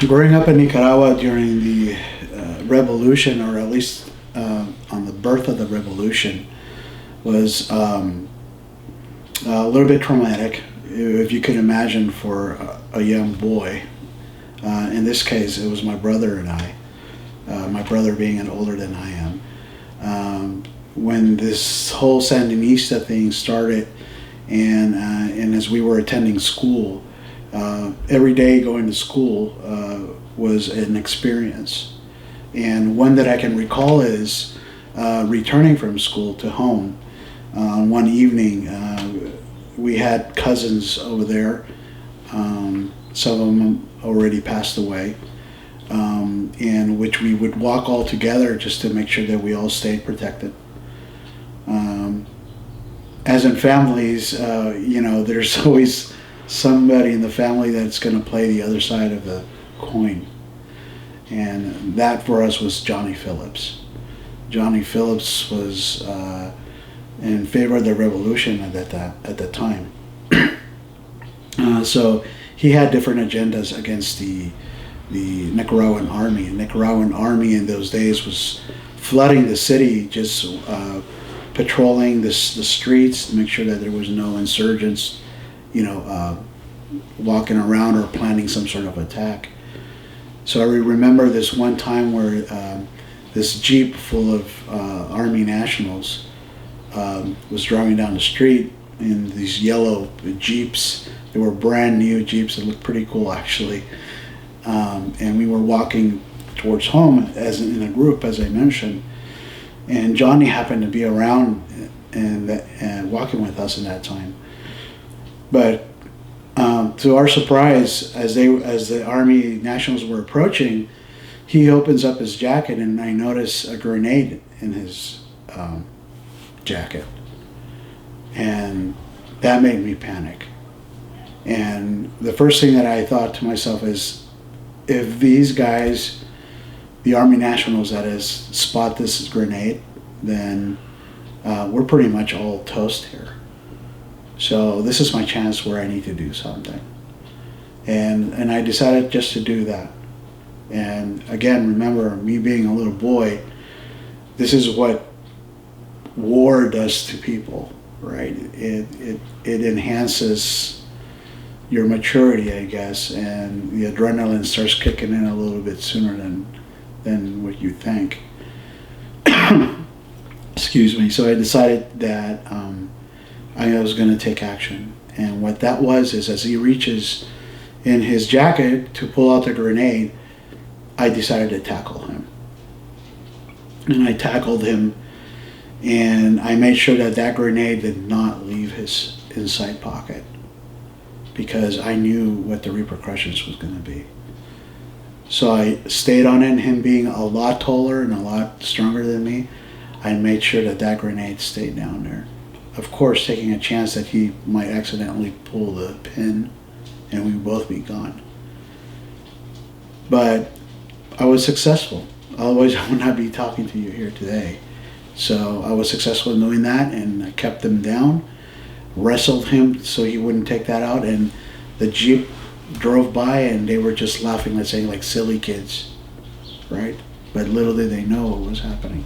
Growing up in Nicaragua during the revolution, or at least on the birth of the revolution, was a little bit traumatic, if you could imagine, for a young boy. In this case, it was my brother and I, my brother being an older than I am. When this whole Sandinista thing started, and as we were attending school, every day going to school was an experience. And one that I can recall is returning from school to home. One evening, we had cousins over there. Some of them already passed away, in which we would walk all together just to make sure that we all stayed protected. As in families, there's always somebody in the family that's going to play the other side of the coin. And that for us was Johnny Phillips. Johnny Phillips was in favor of the revolution at that time. So he had different agendas against the Nicaraguan army. The Nicaraguan army in those days was flooding the city, just patrolling the streets to make sure that there was no insurgents, walking around or planning some sort of attack. So I remember this one time where this Jeep full of Army nationals was driving down the street in these yellow Jeeps. They were brand new Jeeps that looked pretty cool, actually. And we were walking towards home as in a group, as I mentioned. And Johnny happened to be around and walking with us in that time. But to our surprise, as the Army nationals were approaching, he opens up his jacket, and I notice a grenade in his jacket. And that made me panic. And the first thing that I thought to myself is, if these guys, the Army nationals that is, spot this grenade, then we're pretty much all toast here. So this is my chance where I need to do something. And I decided just to do that. And again, remember, me being a little boy, this is what war does to people, right? It enhances your maturity, I guess, and the adrenaline starts kicking in a little bit sooner than what you think. Excuse me. So I decided that I was going to take action. And what that was is, as he reaches in his jacket to pull out the grenade, I decided to tackle him. And I tackled him, and I made sure that grenade did not leave his inside pocket, because I knew what the repercussions was going to be. So I stayed on it, and him being a lot taller and a lot stronger than me, I made sure that grenade stayed down there. Of course, taking a chance that he might accidentally pull the pin and we would both be gone. But I was successful. Otherwise, I would not be talking to you here today. So I was successful in doing that, and I kept him down, wrestled him so he wouldn't take that out, and the Jeep drove by, and they were just laughing and saying, like silly kids, right? But little did they know what was happening.